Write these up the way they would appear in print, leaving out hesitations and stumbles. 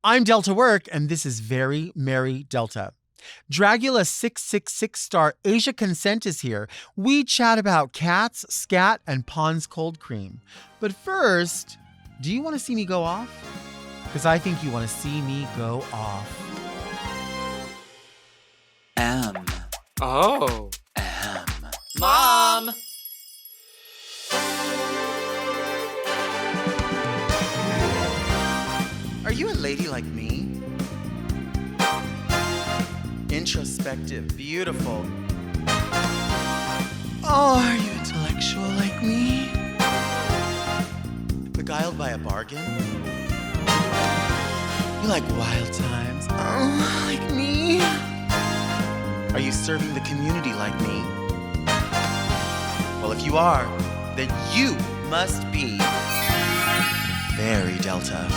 I'm Delta Work, and this is Very Merry Delta. Dragula 666 star Asia Consent is here. We chat about cats, scat, and Pond's cold cream. But first, do you want to see me go off? Because I think you want to see me go off. Oh. Mom! Are you a lady like me? Introspective, beautiful. Oh, are you intellectual like me? Beguiled by a bargain? You like wild times? Oh, like me? Are you serving the community like me? Well, if you are, then you must be very Delta.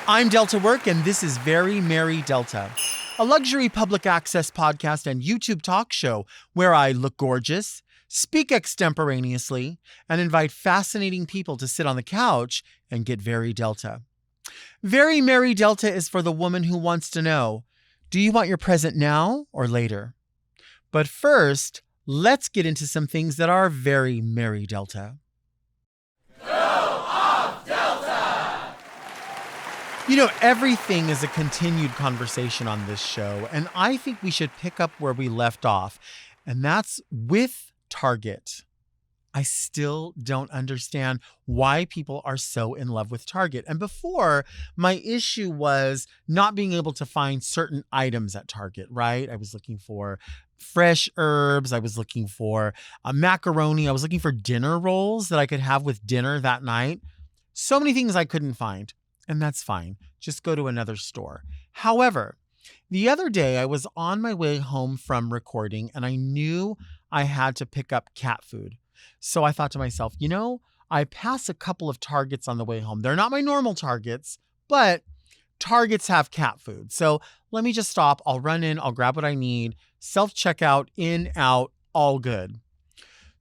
I'm Delta Work, and this is Very Merry Delta, a luxury public access podcast and YouTube talk show where I look gorgeous, speak extemporaneously, and invite fascinating people to sit on the couch and get very Delta. Very Merry Delta is for the woman who wants to know, do you want your present now or later? But first, let's get into some things that are very Merry Delta. You know, everything is a continued conversation on this show, and I think we should pick up where we left off, and that's with Target. I still don't understand why people are so in love with Target. And before, my issue was not being able to find certain items at Target, right? I was looking for fresh herbs. I was looking for macaroni. I was looking for dinner rolls that I could have with dinner that night. So many things I couldn't find. And that's fine. Just go to another store. However, the other day I was on my way home from recording and I knew I had to pick up cat food. So I thought to myself, you know, I pass a couple of Targets on the way home. They're not my normal Targets, but Targets have cat food. So let me just stop. I'll run in. I'll grab what I need. Self-checkout, in, out, all good.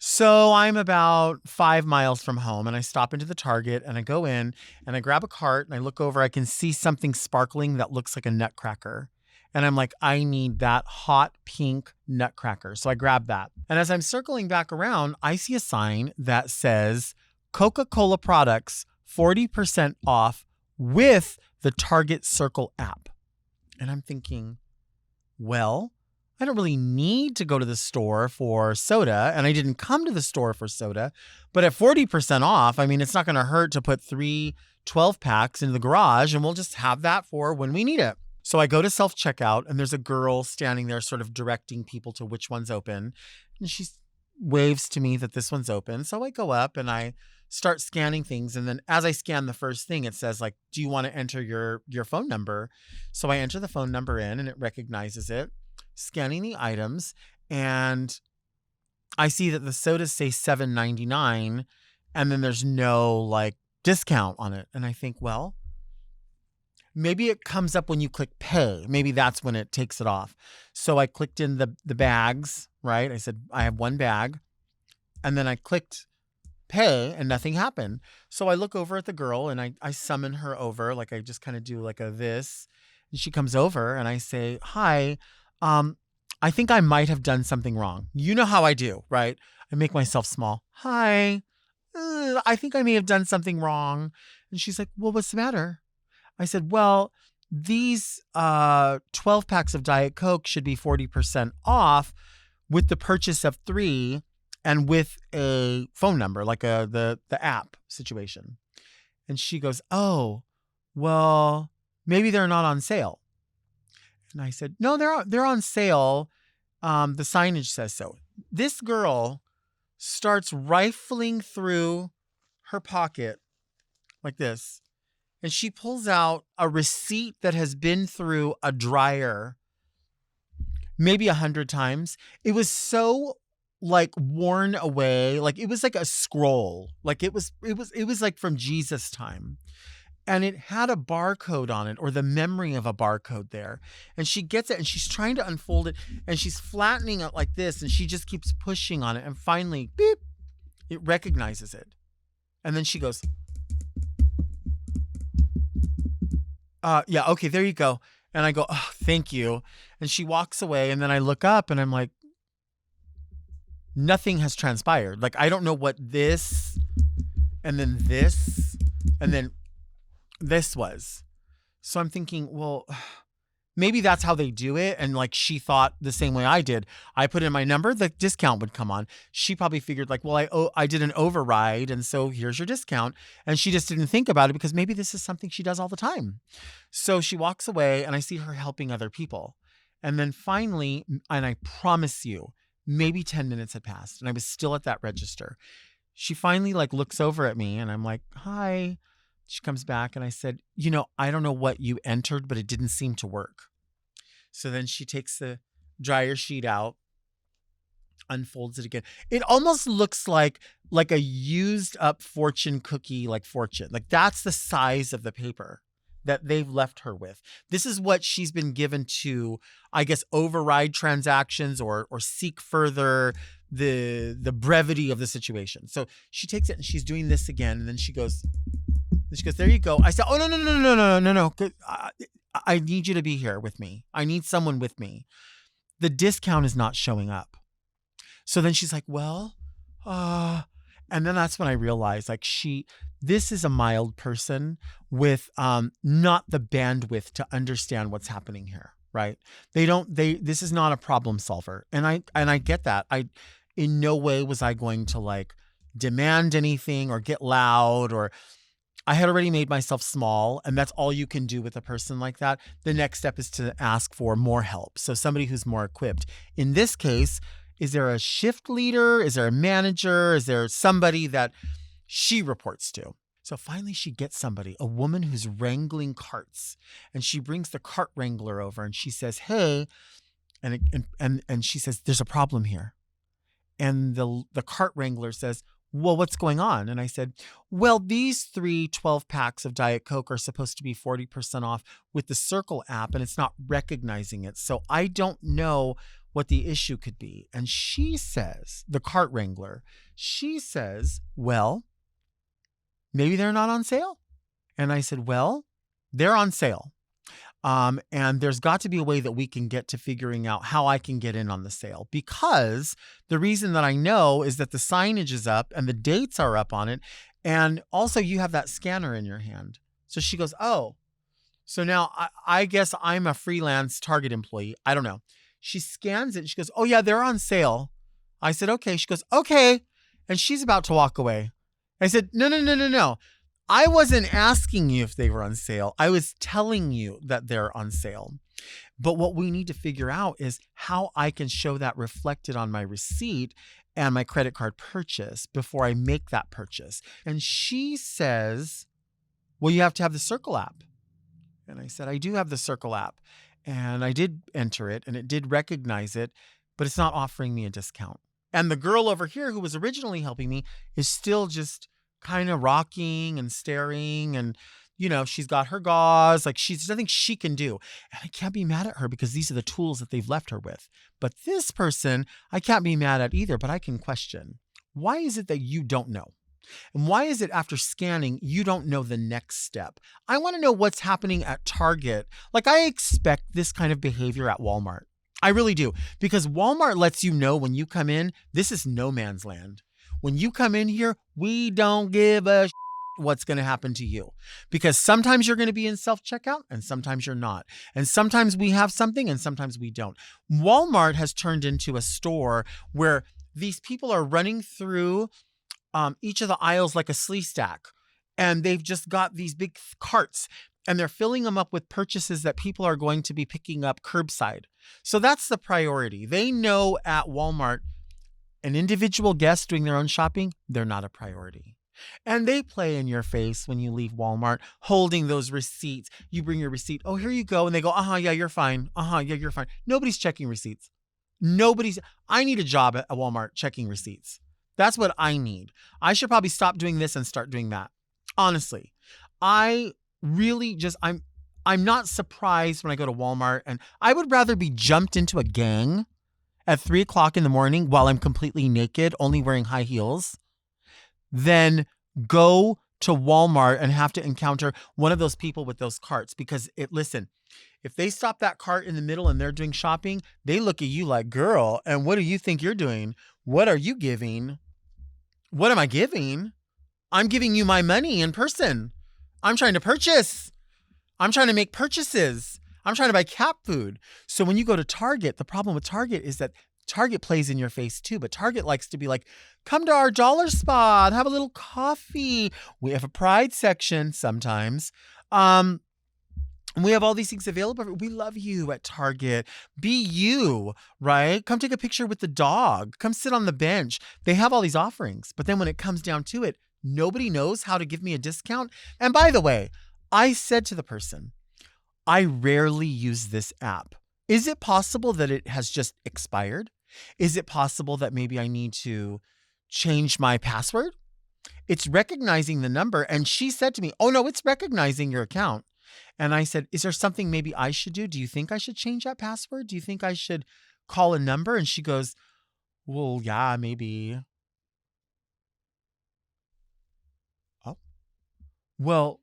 So I'm about 5 miles from home and I stop into the Target and I go in and I grab a cart and I look over. I can see something sparkling that looks like a nutcracker. And I'm like, I need that hot pink nutcracker. So I grab that. And as I'm circling back around, I see a sign that says Coca-Cola products 40% off with the Target Circle app. And I'm thinking, well, I don't really need to go to the store for soda, and I didn't come to the store for soda, but at 40% off, I mean, it's not going to hurt to put 3 12-packs into the garage, and we'll just have that for when we need it. So I go to self-checkout, and there's a girl standing there sort of directing people to which one's open, and she waves to me that this one's open. So I go up, and I start scanning things, and then as I scan the first thing, it says, like, do you want to enter your phone number? So I enter the phone number in, and it recognizes it. Scanning the items, and I see that the sodas say $7.99 and then there's no like discount on it. And I think, well, maybe it comes up when you click pay. Maybe that's when it takes it off. So I clicked in the bags, right? I said, I have one bag. And then I clicked pay and nothing happened. So I look over at the girl and I summon her over. Like I just kind of do like a this. And she comes over and I say, hi, I think I might have done something wrong. You know how I do, right? I make myself small. Hi, I think I may have done something wrong. And she's like, well, what's the matter? I said, well, these 12 packs of Diet Coke should be 40% off with the purchase of 3 and with a phone number, like the app situation. And she goes, oh, well, maybe they're not on sale. And I said, no, they're on sale. The signage says so. This girl starts rifling through her pocket like this. And she pulls out a receipt that has been through a dryer maybe 100 times. It was so like worn away. Like it was like a scroll. Like it was like from Jesus' time. And it had a barcode on it, or the memory of a barcode there. And she gets it and she's trying to unfold it and she's flattening it like this. And she just keeps pushing on it. And finally, beep, It recognizes it. And then she goes, yeah, okay, there you go. And I go, oh, thank you. And she walks away. And then I look up and I'm like, nothing has transpired. Like, I don't know what this and then this and then this was. So I'm thinking, well, maybe that's how they do it. And like, she thought the same way I did. I put in my number, the discount would come on. She probably figured like, well, I did an override. And so here's your discount. And she just didn't think about it because maybe this is something she does all the time. So she walks away and I see her helping other people. And then finally, and I promise you, maybe 10 minutes had passed and I was still at that register. She finally like looks over at me and I'm like, hi. She comes back and I said, I don't know what you entered, but it didn't seem to work. So then she takes the dryer sheet out, unfolds it again. It almost looks like a used up fortune cookie, like Fortune. Like that's the size of the paper that they've left her with. This is what she's been given to, I guess, override transactions or seek further the brevity of the situation. So she takes it and she's doing this again. And then she goes, there you go. I said, oh, no. I need you to be here with me. I need someone with me. The discount is not showing up. So then she's like, well, and then that's when I realized like this is a mild person with not the bandwidth to understand what's happening here, right? This is not a problem solver. And I get that. In no way was I going to like demand anything or get loud, or I had already made myself small, and that's all you can do with a person like that. The next step is to ask for more help. So somebody who's more equipped. In this case, is there a shift leader? Is there a manager? Is there somebody that she reports to? So finally she gets somebody, a woman who's wrangling carts, and she brings the cart wrangler over and she says, hey, and she says, there's a problem here. And the cart wrangler says, well, what's going on? And I said, well, these 3 12-packs of Diet Coke are supposed to be 40% off with the Circle app, and it's not recognizing it. So I don't know what the issue could be. And she says, the cart wrangler, she says, well, maybe they're not on sale. And I said, well, they're on sale. And there's got to be a way that we can get to figuring out how I can get in on the sale, because the reason that I know is that the signage is up and the dates are up on it. And also you have that scanner in your hand. So she goes, oh, so now I guess I'm a freelance Target employee. I don't know. She scans it and she goes, oh yeah, they're on sale. I said, okay. She goes, okay. And she's about to walk away. I said, no. I wasn't asking you if they were on sale. I was telling you that they're on sale. But what we need to figure out is how I can show that reflected on my receipt and my credit card purchase before I make that purchase. And she says, well, you have to have the Circle app. And I said, I do have the Circle app. And I did enter it and it did recognize it, but it's not offering me a discount. And the girl over here who was originally helping me is still just kind of rocking and staring, and she's got her gauze, like there's nothing she can do. And I can't be mad at her because these are the tools that they've left her with. But this person I can't be mad at either, but I can question, why is it that you don't know? And why is it after scanning you don't know the next step? I want to know what's happening at Target. Like, I expect this kind of behavior at Walmart. I really do, because Walmart lets you know when you come in, this is no man's land. When you come in here, we don't give a what's going to happen to you, because sometimes you're going to be in self-checkout and sometimes you're not. And sometimes we have something and sometimes we don't. Walmart has turned into a store where these people are running through each of the aisles like a slee stack. And they've just got these big carts and they're filling them up with purchases that people are going to be picking up curbside. So that's the priority. They know at Walmart, an individual guest doing their own shopping, they're not a priority. And they play in your face when you leave Walmart, holding those receipts. You bring your receipt. Oh, here you go. And they go, yeah, you're fine. Yeah, you're fine. Nobody's checking receipts. I need a job at Walmart checking receipts. That's what I need. I should probably stop doing this and start doing that. Honestly, I really I'm not surprised when I go to Walmart, and I would rather be jumped into a gang at 3 o'clock in the morning while I'm completely naked, only wearing high heels, than go to Walmart and have to encounter one of those people with those carts. Because listen, if they stop that cart in the middle and they're doing shopping, they look at you like, girl, and what do you think you're doing? What are you giving? What am I giving? I'm giving you my money in person. I'm trying to purchase. I'm trying to make purchases. I'm trying to buy cat food. So when you go to Target, the problem with Target is that Target plays in your face too, but Target likes to be like, come to our dollar spot, have a little coffee. We have a pride section sometimes. We have all these things available. We love you at Target. Be you, right? Come take a picture with the dog. Come sit on the bench. They have all these offerings. But then when it comes down to it, nobody knows how to give me a discount. And by the way, I said to the person, I rarely use this app. Is it possible that it has just expired? Is it possible that maybe I need to change my password? It's recognizing the number. And she said to me, oh no, it's recognizing your account. And I said, is there something maybe I should do? Do you think I should change that password? Do you think I should call a number? And she goes, well, yeah, maybe. Oh, well,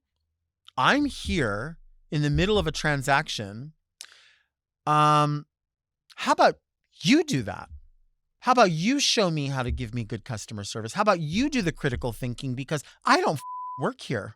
I'm here in the middle of a transaction. How about you do that? How about you show me how to give me good customer service? How about you do the critical thinking? Because I don't work here.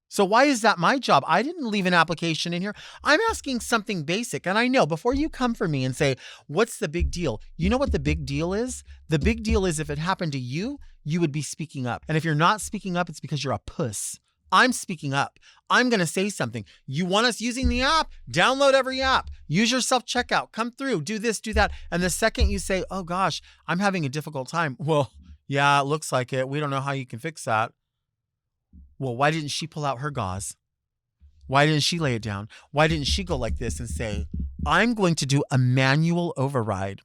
So why is that my job? I didn't leave an application in here. I'm asking something basic. And I know before you come for me and say, what's the big deal? You know what the big deal is? The big deal is if it happened to you, you would be speaking up. And if you're not speaking up, it's because you're a puss. I'm speaking up. I'm going to say something. You want us using the app? Download every app. Use your self-checkout. Come through. Do this, do that. And the second you say, oh gosh, I'm having a difficult time. Well, yeah, it looks like it. We don't know how you can fix that. Well, why didn't she pull out her gauze? Why didn't she lay it down? Why didn't she go like this and say, I'm going to do a manual override.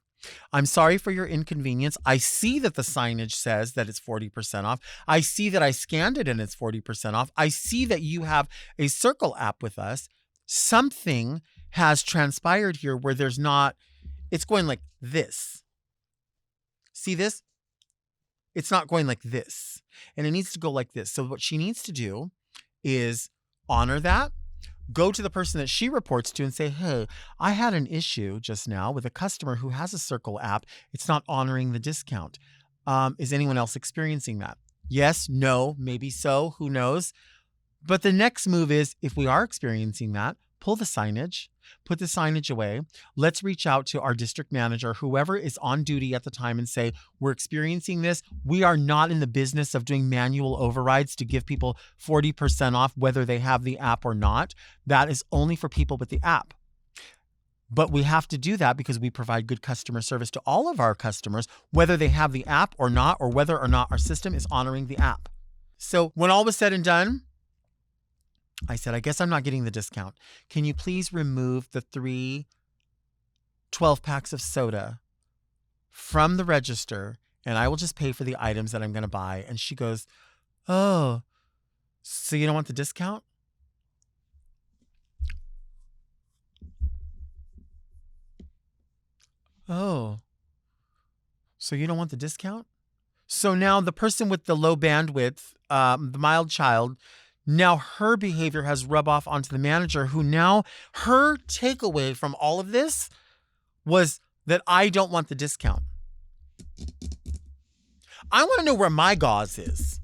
I'm sorry for your inconvenience. I see that the signage says that it's 40% off. I see that I scanned it and it's 40% off. I see that you have a Circle app with us. Something has transpired here where there's not, it's going like this. See this? It's not going like this. And it needs to go like this. So what she needs to do is honor that, go to the person that she reports to and say, hey, I had an issue just now with a customer who has a Circle app. It's not honoring the discount. Is anyone else experiencing that? Yes, no, maybe so, who knows? But the next move is, if we are experiencing that, pull the signage, put the signage away. Let's reach out to our district manager, whoever is on duty at the time, and say, we're experiencing this. We are not in the business of doing manual overrides to give people 40% off, whether they have the app or not. That is only for people with the app. But we have to do that because we provide good customer service to all of our customers, whether they have the app or not, or whether or not our system is honoring the app. So when all was said and done, I said, I guess I'm not getting the discount. Can you please remove the 3 12-packs of soda from the register and I will just pay for the items that I'm going to buy? And she goes, oh, so you don't want the discount? Oh, so you don't want the discount? So now the person with the low bandwidth, the mild child, now her behavior has rubbed off onto the manager, who now her takeaway from all of this was that I don't want the discount. I want to know where my gauze is.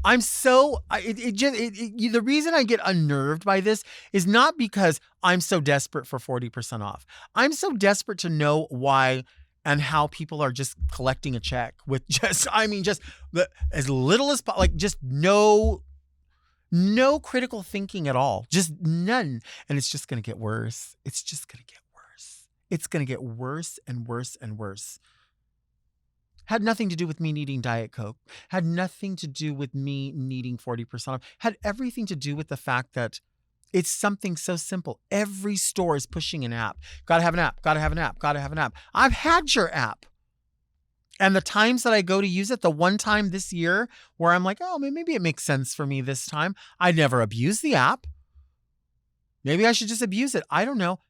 I'm so, the reason I get unnerved by this is not because I'm so desperate for 40% off. I'm so desperate to know why and how people are just collecting a check with just as little as, like, just no critical thinking at all. Just none. And it's just going to get worse. It's just going to get worse. It's going to get worse and worse and worse. Had nothing to do with me needing Diet Coke. Had nothing to do with me needing 40% off. Had everything to do with the fact that it's something so simple. Every store is pushing an app. Gotta have an app, gotta have an app, gotta have an app. I've had your app. And the times that I go to use it, the one time this year where I'm like, oh, maybe it makes sense for me this time. I never abuse the app. Maybe I should just abuse it. I don't know.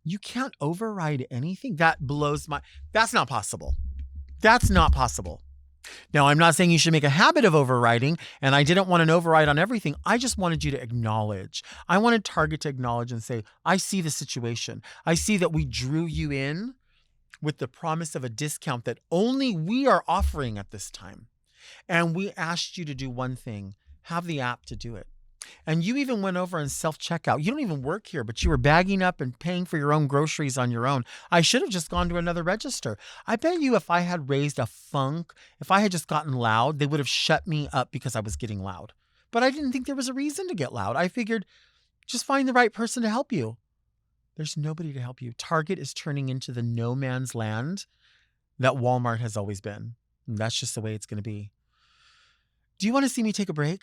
You can't override anything. That blows my, that's not possible. That's not possible. Now, I'm not saying you should make a habit of overriding, and I didn't want an override on everything. I just wanted you to acknowledge. I wanted Target to acknowledge and say, I see the situation. I see that we drew you in with the promise of a discount that only we are offering at this time. And we asked you to do one thing, have the app to do it. And you even went over and self-checkout. You don't even work here, but you were bagging up and paying for your own groceries on your own. I should have just gone to another register. I bet you if I had raised a funk, if I had just gotten loud, they would have shut me up because I was getting loud. But I didn't think there was a reason to get loud. I figured just find the right person to help you. There's nobody to help you. Target is turning into the no man's land that Walmart has always been. And that's just the way it's going to be. Do you want to see me take a break?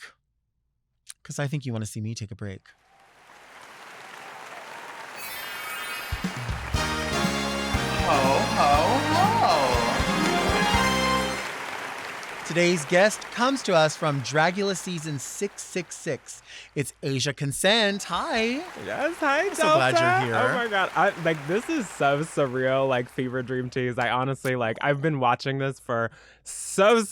Because I think you want to see me take a break. Ho, ho, ho. Today's guest comes to us from Dragula season 666. It's Asia Consent. Hi. Yes, hi, I'm so glad you're here. Oh my God. This is so surreal, fever dream tease. I honestly, I've been watching this for so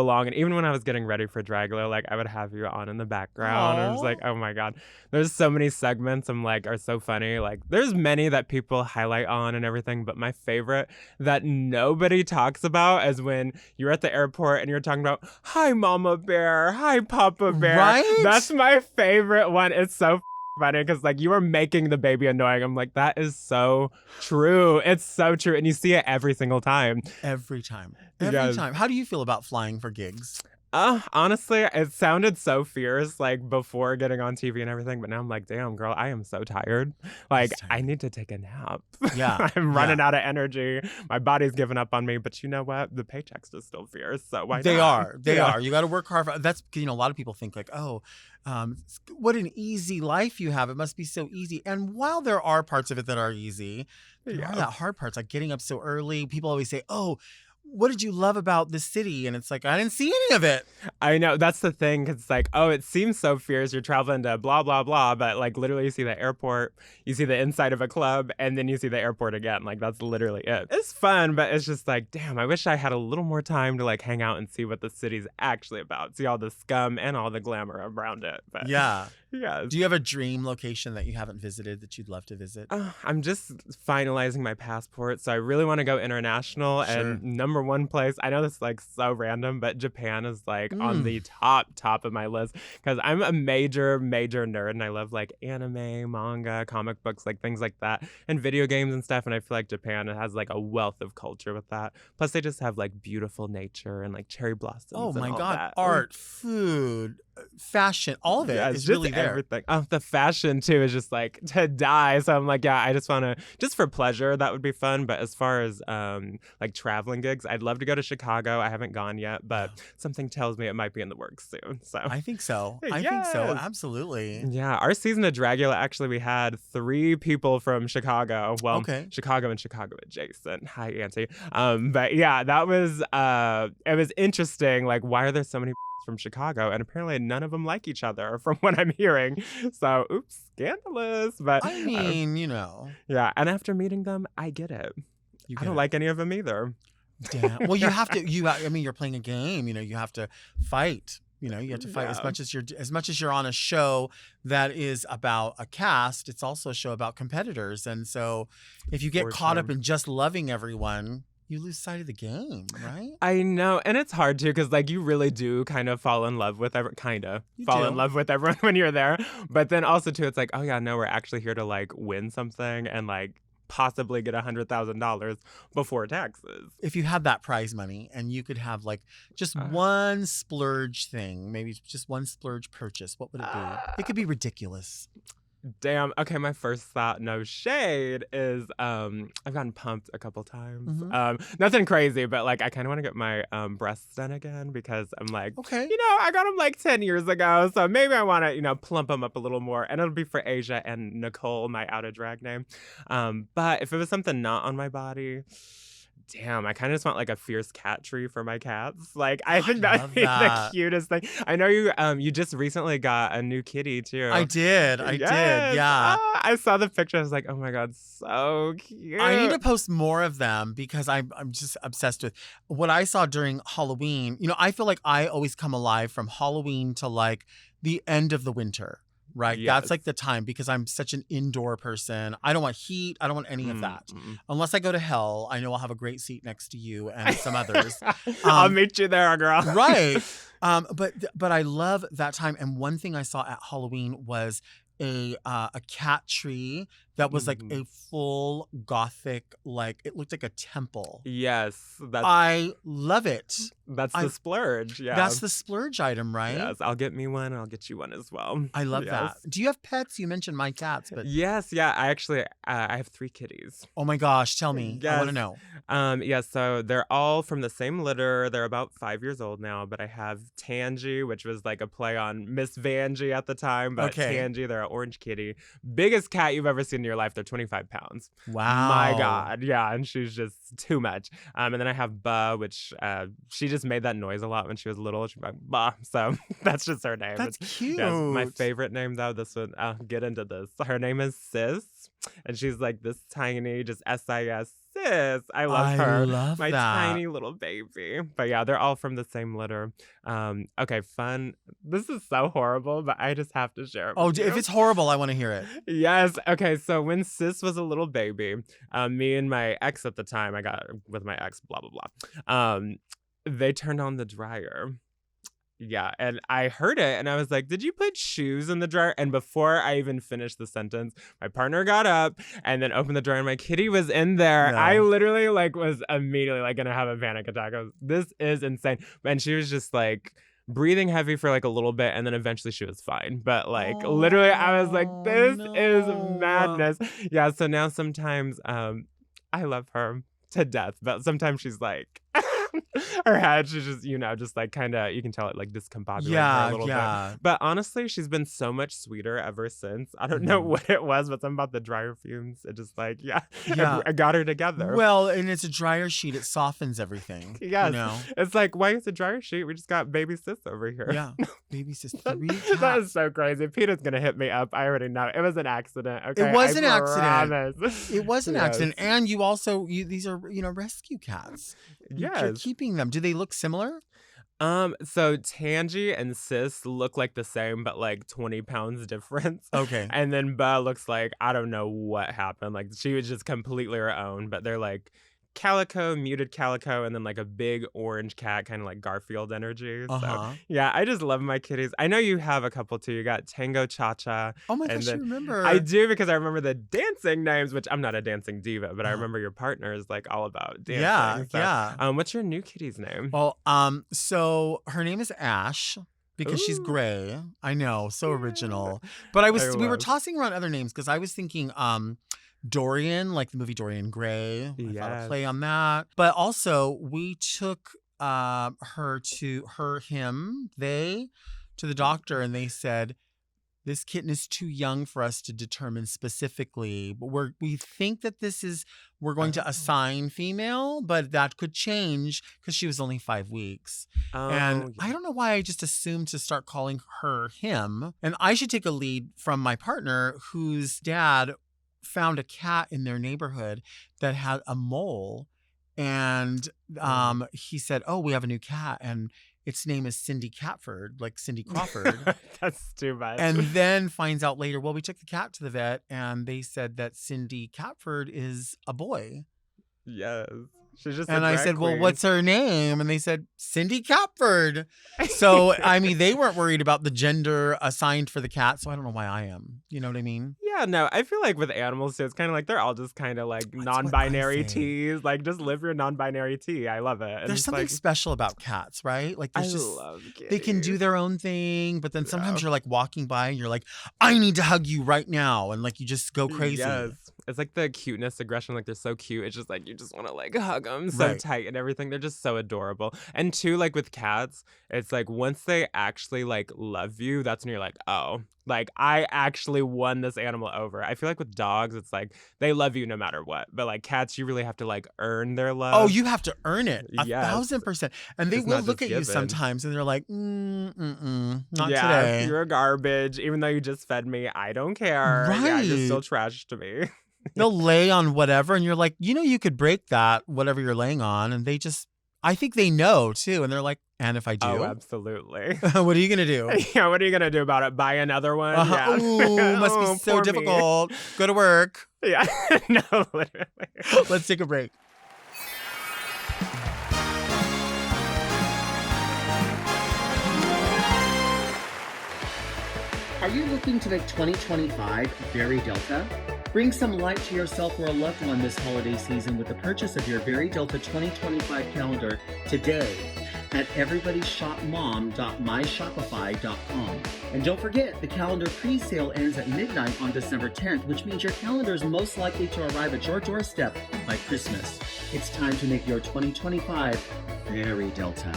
long. And even when I was getting ready for Dragula, I would have you on in the background. And I was like, oh my God. There's so many segments are so funny. There's many that people highlight on and everything. But my favorite that nobody talks about is when you're at the airport and you're talking about, hi, Mama Bear. Hi, Papa Bear. Right? That's my favorite one. It's so funny because you are making the baby annoying. I'm like, that is so true. It's so true. And you see it every single time. Every time. Yes. How do you feel about flying for gigs? Honestly, it sounded so fierce before getting on TV and everything, but now I'm like, damn, girl, I am so tired. I need to take a nap. Yeah. I'm running out of energy. My body's giving up on me, but you know what? The paychecks are still fierce, so why not? They are. You got to work hard. That's, a lot of people think what an easy life you have. It must be so easy. And while there are parts of it that are easy, there are that hard parts, like getting up so early. People always say, oh, what did you love about the city? And it's I didn't see any of it. I know. That's the thing. It's it seems so fierce. You're traveling to blah, blah, blah. But literally you see the airport, you see the inside of a club, and then you see the airport again. That's literally it. It's fun, but it's just damn, I wish I had a little more time to hang out and see what the city's actually about. See all the scum and all the glamour around it. But yeah. Yeah. Do you have a dream location that you haven't visited that you'd love to visit? I'm just finalizing my passport, so I really want to go international. Sure. And number one place, I know this is so random, but Japan is on the top of my list because I'm a major nerd and I love anime, manga, comic books, things like that, and video games and stuff. And I feel Japan has a wealth of culture with that. Plus, they just have beautiful nature and cherry blossoms. Oh my and all God! that. Art, food, fashion, all of it is really there. Everything. The fashion too is just to die. So I'm I just want to, just for pleasure, that would be fun. But as far as traveling gigs, I'd love to go to Chicago. I haven't gone yet, but something tells me it might be in the works soon. So I think so. I think so. Absolutely. Yeah. Our season of Dragula, actually, we had 3 people from Chicago. Well, okay. Chicago and Chicago adjacent. Hi, Auntie. But yeah, that was it was interesting. Why are there so many from Chicago, and apparently none of them like each other from what I'm hearing. So, oops, scandalous. But I mean, yeah. And after meeting them, I get it. I don't like any of them either. Damn. Well, you have to. You're playing a game. You have to fight. You have to fight as much as you're on a show that is about a cast. It's also a show about competitors, and so if you get caught up in just loving everyone, you lose sight of the game, right? I know. And it's hard too, because you really do kind of fall in love with in love with everyone when you're there. But then also too, it's oh yeah, no, we're actually here to win something and possibly get $100,000 before taxes. If you had that prize money and you could have just one splurge thing, maybe just one splurge purchase, what would it be? It could be ridiculous. Damn. Okay, my first thought, no shade, is I've gotten pumped a couple times. Mm-hmm. Nothing crazy, but I kind of want to get my breasts done again because I'm okay, I got them 10 years ago, so maybe I want to plump them up a little more, and it'll be for Asia and Nicole, my out of drag name. But if it was something not on my body, damn, I kind of just want like a fierce cat tree for my cats. Like, I think that would love be the that. cutest thing. I know you just recently got a new kitty too. I did. Yes. Yeah. I saw the picture. I was like, oh my God, so cute. I need to post more of them because I'm just obsessed with what I saw during Halloween. You know, I feel like I always come alive from Halloween to like the end of the winter, right? That's Yes. like the time because I'm such an indoor person. I don't want heat. I don't want any of that. Unless I go to hell, I know I'll have a great seat next to you and some others. I'll meet you there, girl. Right. But I love that time. And one thing I saw at Halloween was a cat tree that was like a full gothic, like it looked like a temple. Yes, I love it. That's the splurge. Yeah, That's the splurge item, right? Yes, I'll get me one. I'll get you one as well. I love that. Yes. Do you have pets? You mentioned my cats, but Yes, yeah. I actually I have 3 kitties. oh my gosh, tell me. I want to know. Yeah, so they're all from the same litter. They're about 5 years old now, but I have Tangy, which was like a play on Miss Vanjie at the time, but Okay. Tangy, they're an orange kitty. Biggest cat you've ever seen in your life. They're 25 pounds. Wow. My God. Yeah, and she's just too much. And then I have Ba, which she just made that noise a lot when she was little. She'd be like, Ba. So that's just her name. That's cute. Yes, my favorite name, though, this one, I'll get into this. Her name is Sis, and she's like this tiny, just S-I-S, Sis. I love her. I love my that. tiny little baby. But yeah, they're all from the same litter. Okay, fun. This is so horrible, but I just have to share it Oh, with you. if it's horrible, I want to hear it. Yes. Okay. So when Sis was a little baby, me and my ex at the time, I got with my ex, blah, blah, blah. They turned on the dryer. Yeah. And I heard it and I was like, did you put shoes in the dryer? And before I even finished the sentence, my partner got up and then opened the dryer and my kitty was in there. No. I literally like was immediately like going to have a panic attack. I was, this is insane. And she was just like, breathing heavy for like a little bit and then eventually she was fine, but like literally I was like, this is madness. Yeah, so now sometimes I love her to death, but sometimes she's like her head, she's just, just like kind of, you can tell it like discombobulated her a little bit. But honestly, she's been so much sweeter ever since. I don't know what it was, but something about the dryer fumes. It just like, I got her together. Well, and it's a dryer sheet. It softens everything. Yes. You know? It's like, why is a dryer sheet? We just got baby Sis over here. Yeah. Baby Sis. That is so crazy. Peter's going to hit me up. I already know. It was an accident. Okay. It was an accident. Promise. It was an Yes. accident. And you also, these are, rescue cats. You're Yes. keeping them. Do they look similar? So Tangy and Sis look like the same, but like 20 pounds difference. Okay. And then Ba looks like, I don't know what happened. Like she was just completely her own, but they're like calico, muted calico, and then like a big orange cat, kind of like Garfield energy. So yeah, I just love my kitties. I know you have a couple too. You got Tango Cha-Cha. Oh my gosh, you remember. I do, because I remember the dancing names, which I'm not a dancing diva, but I remember your partner is like all about dancing. Yeah. What's your new kitty's name? Well, so her name is Ash. Because she's gray. I know, so original. But we were tossing around other names because I was thinking Dorian, like the movie Dorian Gray. I thought a play on that. But also we took they to the doctor and they said, this kitten is too young for us to determine specifically, but we think that we're going to assign female, but that could change because she was only 5 weeks. And I don't know why I just assumed to start calling her him. And I should take a lead from my partner, whose dad found a cat in their neighborhood that had a mole. And he said, oh, we have a new cat. And its name is Cindy Catford, like Cindy Crawford. That's too much. And then finds out later, well, we took the cat to the vet and they said that Cindy Catford is a boy. Yes. She's just and I said, well, what's her name? And they said, Cindy Catford. So, I mean, they weren't worried about the gender assigned for the cat. So I don't know why I am. You know what I mean? Yeah, no, I feel like with animals too, it's kind of like they're all just kind of like non-binary T's. Like, just live your non-binary T. I love it. And there's something special about cats, right? Like, I love kitties. They can do their own thing, but then sometimes you're like walking by and you're like, I need to hug you right now. And like, you just go crazy. Yes. It's like the cuteness, aggression. Like, they're so cute. It's just like, you just want to like hug them so tight and everything. They're just so adorable. And too, like with cats, it's like once they actually like love you, that's when you're like, oh, Like, I actually won this animal over. I feel like with dogs, it's like they love you no matter what. But like cats, you really have to like earn their love. Oh, you have to earn it. Yes. 1,000%. And they It's will not look just at you given. sometimes and they're like, not Yeah, today. you're garbage. Even though you just fed me, I don't care. Yeah, you're still Right. trash to me. They'll lay on whatever and you're like, you could break that, whatever you're laying on. And I think they know too. And they're like, and if I Oh, do, absolutely. what are you going to do? Yeah, what are you gonna do about it? Buy another one? Yeah. Ooh, must be Oh, so poor me. difficult. Go to work. Yeah, no, literally. Let's take a break. Are you looking to make 2025 very Delta? Bring some light to yourself or a loved one this holiday season with the purchase of your Very Delta 2025 calendar today at everybodyshopmom.myshopify.com. And don't forget, the calendar pre-sale ends at midnight on December 10th, which means your calendar is most likely to arrive at your doorstep by Christmas. It's time to make your 2025 very Delta.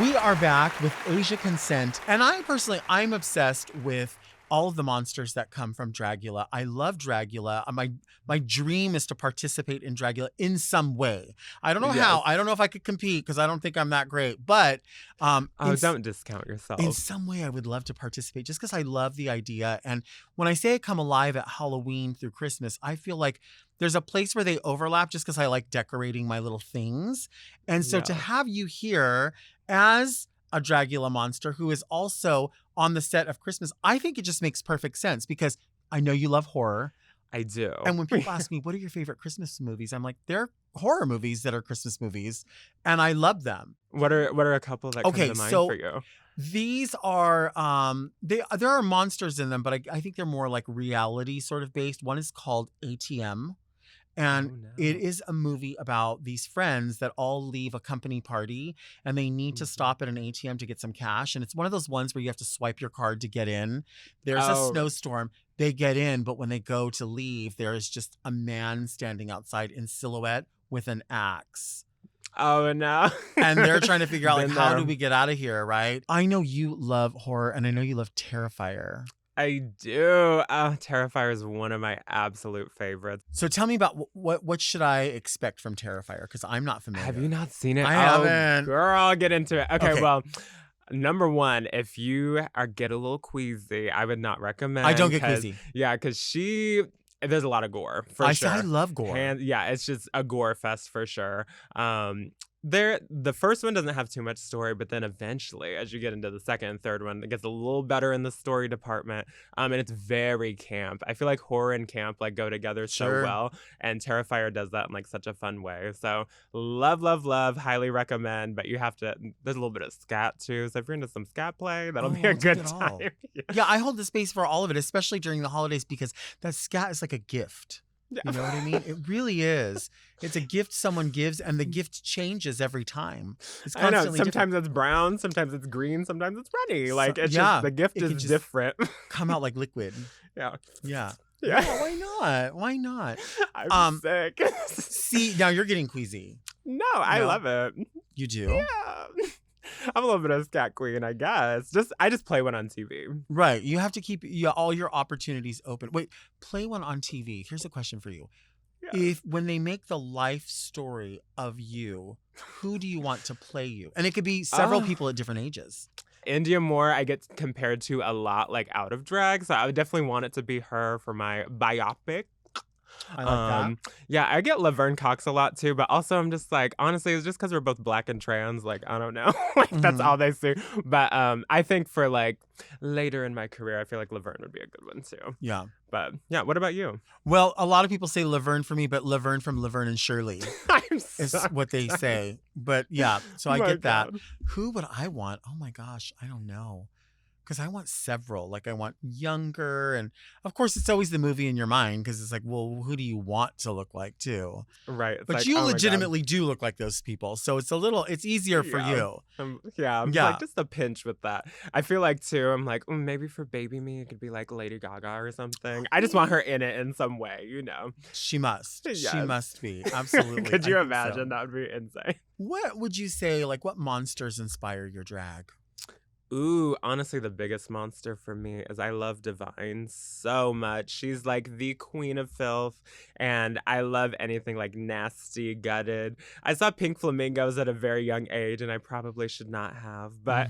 We are back with Asia Consent. And I'm obsessed with all of the monsters that come from Dragula. I love Dragula. My dream is to participate in Dragula in some way. I don't know how. I don't know if I could compete because I don't think I'm that great. But Don't discount yourself. in some way, I would love to participate just because I love the idea. And when I say I come alive at Halloween through Christmas, I feel like there's a place where they overlap just because I like decorating my little things. And so to have you here as a Dragula monster who is also on the set of Christmas, I think it just makes perfect sense because I know you love horror. I do. And when people ask me, what are your favorite Christmas movies? I'm like, they're horror movies that are Christmas movies. And I love them. What are a couple that come to mind for you? These are there are monsters in them, but I think they're more like reality sort of based. One is called ATM. And it is a movie about these friends that all leave a company party and they need to stop at an ATM to get some cash. And it's one of those ones where you have to swipe your card to get in. There's a snowstorm. They get in, but when they go to leave, there is just a man standing outside in silhouette with an axe. Oh, no. And they're trying to figure out, like, how do we get out of here, right? I know you love horror and I know you love Terrifier. I do. Terrifier is one of my absolute favorites. So tell me about what should I expect from Terrifier? Because I'm not familiar. Have you not seen it? I haven't. Girl, get into it. Okay, well, number one, if you get a little queasy, I would not recommend. I don't get queasy. Yeah, because there's a lot of gore, for sure. I love gore. It's just a gore fest for sure. The first one doesn't have too much story, but then eventually, as you get into the second and third one, it gets a little better in the story department. And it's very camp. I feel like horror and camp like go together so well, and Terrifier does that in like such a fun way. So love, highly recommend. But you have to. There's a little bit of scat too. So if you're into some scat play, that'll be a good time. Yeah, I hold the space for all of it, especially during the holidays, because that scat is like a gift. You know what I mean? It really is. It's a gift someone gives, and the gift changes every time. It's constantly I know. Sometimes it's brown, sometimes it's green, sometimes it's runny. Like it's just the gift is different. Come out like liquid. Yeah. Why not? I'm sick. See, now you're getting queasy. No, I love it. You do? Yeah. I'm a little bit of a scat queen, I guess. I just play one on TV. Right. You have to keep all your opportunities open. Wait, play one on TV. Here's a question for you. Yeah. When they make the life story of you, who do you want to play you? And it could be several people at different ages. India Moore, I get compared to a lot like out of drag. So I would definitely want it to be her for my biopic. I like that. Yeah, I get Laverne Cox a lot too, but also I'm just like, honestly, it's just because we're both black and trans. Like, I don't know. Like, that's all they see. But I think for like later in my career, I feel like Laverne would be a good one too. Yeah. But yeah, what about you? Well, a lot of people say Laverne for me, but Laverne from Laverne and Shirley is what they say. But yeah, so I get that. Who would I want? Oh my gosh, I don't know. because I want several. Like I want younger, and of course it's always the movie in your mind because it's like, well, who do you want to look like too? Right. It's But like, you oh my God. legitimately do look like those people, so it's easier for Yeah. you. I'm Yeah. like just a pinch with that. I feel like too, I'm like, maybe for baby me, it could be like Lady Gaga or something. I just want her in it in some way, you know. She must. She Yes. must be. Absolutely. Could I you think imagine? so. That would be insane. What would you say, like, what monsters inspire your drag? Ooh, honestly, the biggest monster for me is I love Divine so much. She's like the queen of filth, and I love anything like nasty, gutted. I saw Pink Flamingos at a very young age, and I probably should not have, but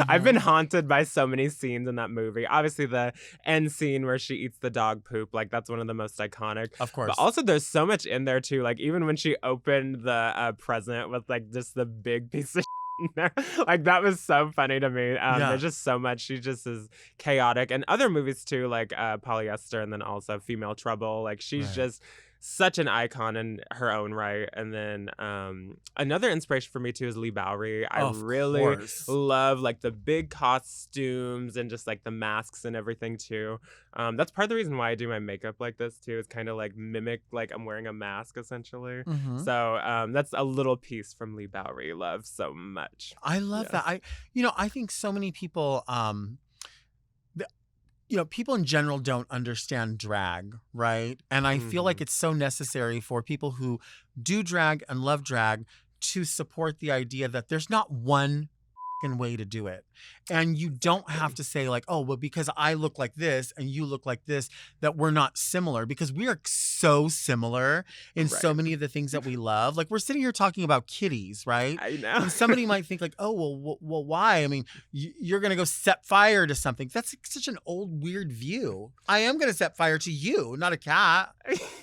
I've been haunted by so many scenes in that movie. Obviously, the end scene where she eats the dog poop, like that's one of the most iconic. Of course. But also, there's so much in there too. Like even when she opened the present with like just the big piece of there. Like that was so funny to me. There's just so much. She just is chaotic, and other movies too, like Polyester, and then also Female Trouble. Like she's just such an icon in her own right. And then another inspiration for me too is Lee Bowery. I really love like the big costumes and just like the masks and everything too. That's part of the reason why I do my makeup like this too, is kind of like mimic like I'm wearing a mask essentially. So that's a little piece from Lee Bowery. Love so much. I love that. I think so many people people in general don't understand drag, right? And I feel like it's so necessary for people who do drag and love drag to support the idea that there's not one way to do it. And you don't have to say like, oh, well, because I look like this and you look like this, that we're not similar, because we are so similar in so many of the things that we love. Like we're sitting here talking about kitties, right? I know. And somebody might think like, oh, well, why? I mean, you're going to go set fire to something. That's such an old, weird view. I am going to set fire to you, not a cat,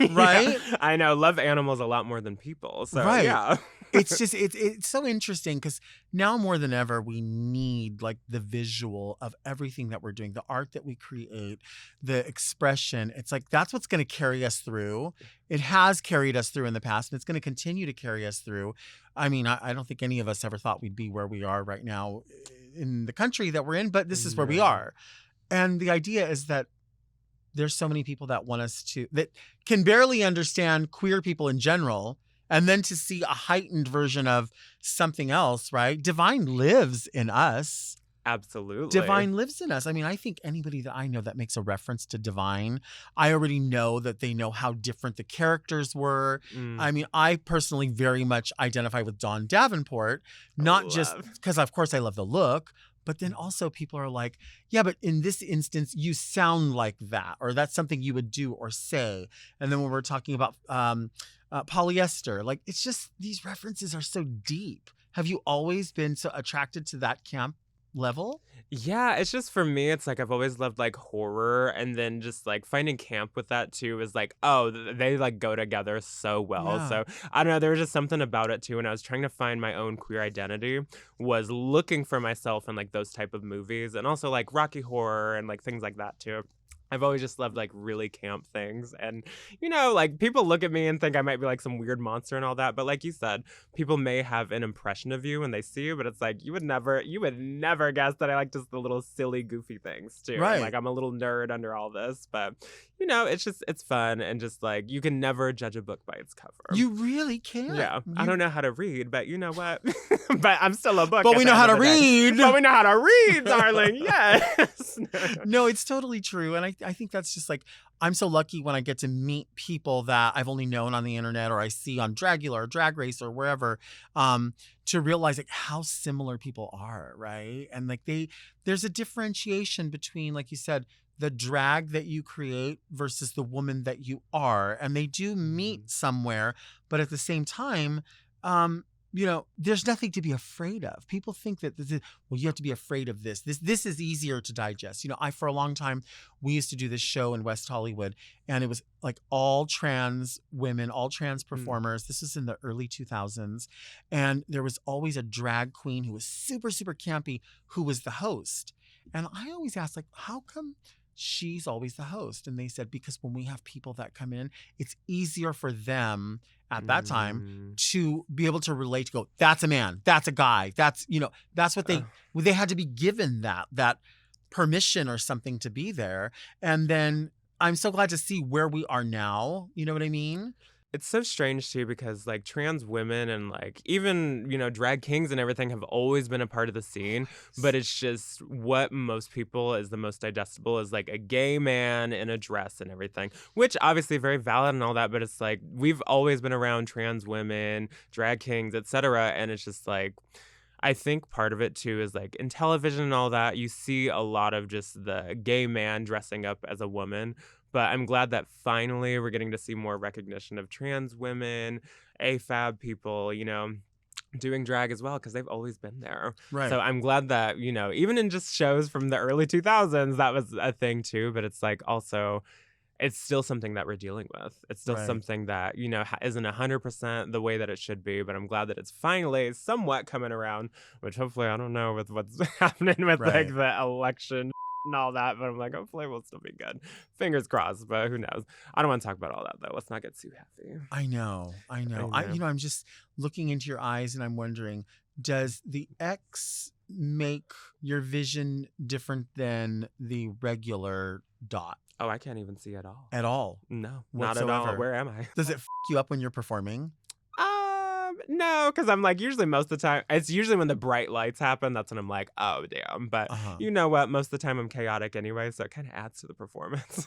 right? Yeah, I know. Love animals a lot more than people. So yeah. It's just, it's so interesting because now more than ever, we need like the visual of everything that we're doing, the art that we create, the expression. It's like, that's what's going to carry us through. It has carried us through in the past, and it's going to continue to carry us through. I mean, I don't think any of us ever thought we'd be where we are right now in the country that we're in, but this is where we are. And the idea is that there's so many people that want us to, that can barely understand queer people in general. And then to see a heightened version of something else, right? Divine lives in us. Absolutely. Divine lives in us. I mean, I think anybody that I know that makes a reference to Divine, I already know that they know how different the characters were. I mean, I personally very much identify with Dawn Davenport, not just because, of course, I love the look, but then also people are like, yeah, but in this instance, you sound like that, or that's something you would do or say. And then when we're talking about Polyester, like it's just, these references are so deep. Have you always been so attracted to that camp level? Yeah, it's just for me, it's like I've always loved like horror, and then just like finding camp with that too is like, oh, they like go together so well. Yeah. So I don't know, there was just something about it too. When I was trying to find my own queer identity, was looking for myself in like those type of movies, and also like Rocky Horror and like things like that too. I've always just loved like really camp things. And, you know, like people look at me and think I might be like some weird monster and all that. But like you said, people may have an impression of you when they see you, but it's like you would never guess that I like just the little silly, goofy things too. Right. Like I'm a little nerd under all this. But, you know, it's fun. And just like you can never judge a book by its cover. You really can't. Yeah. I don't know how to read, but you know what? But I'm still a book. But we know how to read. But we know how to read, darling. Yes. No, it's totally true. And I think that's just like, I'm so lucky when I get to meet people that I've only known on the internet or I see on Dragula or Drag Race or wherever, to realize like how similar people are, right? And like there's a differentiation between, like you said, the drag that you create versus the woman that you are. And they do meet somewhere, but at the same time, you know, there's nothing to be afraid of. People think that well, you have to be afraid of this. This is easier to digest. You know, for a long time, we used to do this show in West Hollywood, and it was like all trans women, all trans performers. This was in the early 2000s. And there was always a drag queen who was super, super campy, who was the host. And I always asked, like, how come she's always the host? And they said, because when we have people that come in, it's easier for them at that time to be able to relate, to go, that's a man, that's a guy, that's, you know, that's what they had to be given that permission or something to be there. And then I'm so glad to see where we are now. You know what I mean? It's so strange too because like trans women and like even, drag kings and everything have always been a part of the scene, but it's just what most people is the most digestible is like a gay man in a dress and everything, which obviously very valid and all that, but it's like we've always been around trans women, drag kings, etc. And it's just like I think part of it too is like in television and all that, you see a lot of just the gay man dressing up as a woman. But I'm glad that finally we're getting to see more recognition of trans women, AFAB people, doing drag as well, because they've always been there. Right. So I'm glad that, even in just shows from the early 2000s, that was a thing too. But it's like also, it's still something that we're dealing with. It's still Right. something that, isn't 100% the way that it should be. But I'm glad that it's finally somewhat coming around, which hopefully, I don't know with what's happening with Right. like the election and all that, but I'm like, hopefully it will still be good. Fingers crossed, but who knows? I don't want to talk about all that though. Let's not get too happy. I know. I'm just looking into your eyes and I'm wondering, does the X make your vision different than the regular dot? Oh, I can't even see at all. At all? No, not at all. Whatsoever. Where am I? Does it you up when you're performing? No, because I'm like, usually most of the time, it's usually when the bright lights happen, that's when I'm like, oh, damn. But you know what? Most of the time I'm chaotic anyway, so it kind of adds to the performance.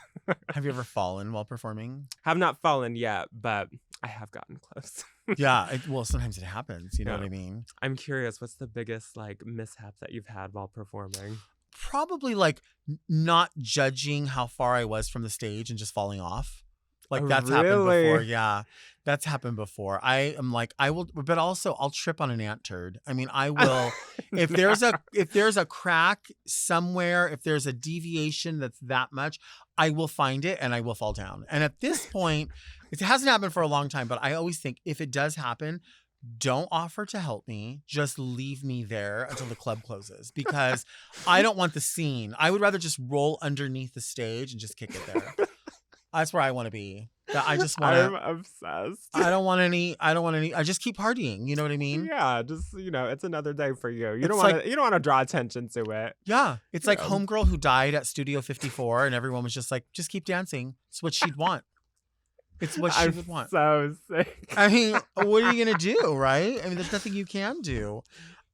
Have you ever fallen while performing? Have not fallen yet, but I have gotten close. Yeah. Well, sometimes it happens. You know Yeah. what I mean? I'm curious, what's the biggest like mishap that you've had while performing? Probably like not judging how far I was from the stage and just falling off. Like Oh, that's happened really? before. Yeah. That's happened before. I am like, I will, but also I'll trip on an ant turd. I mean, I will, if there's a crack somewhere, if there's a deviation that's that much, I will find it and I will fall down. And at this point, it hasn't happened for a long time, but I always think if it does happen, don't offer to help me. Just leave me there until the club closes because I don't want the scene. I would rather just roll underneath the stage and just kick it there. That's where I want to be. I just want I'm to. obsessed. I don't want any. I just keep partying. You know what I mean? Yeah, just it's another day for you. You It's don't want to. You don't want to draw attention to it. Yeah. It's like Yeah. Homegirl who died at Studio 54, and everyone was just like, just keep dancing. It's what she'd want. It's what she I'm would want. so sick. I mean, what are you gonna do, right? I mean, there's nothing you can do.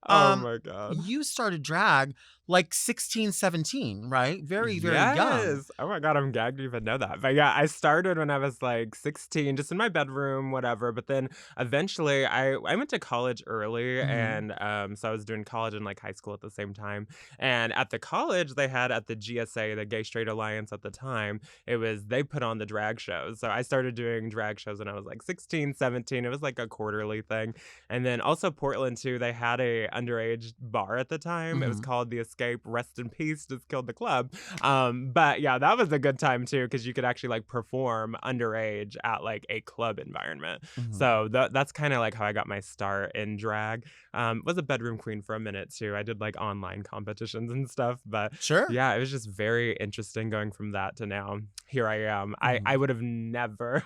Oh my god. You started drag like 16, 17, right? Very, very young. Yes. Oh my god, I'm gagged to even know that. But yeah, I started when I was like 16, just in my bedroom, whatever. But then eventually I went to college early, Mhm. and so I was doing college and like high school at the same time. And at the college they had at the GSA, the Gay Straight Alliance at the time, they put on the drag shows. So I started doing drag shows when I was like 16, 17. It was like a quarterly thing. And then also Portland too, they had a underage bar at the time. It was Mhm. called the Escape. Rest in peace, just killed the club. But yeah, that was a good time too, because you could actually like perform underage at like a club environment. Mhm. So that's kind of like how I got my start in drag. Was a bedroom queen for a minute too. I did like online competitions and stuff, but Sure. yeah, it was just very interesting going from that to now. Here I am. I would have never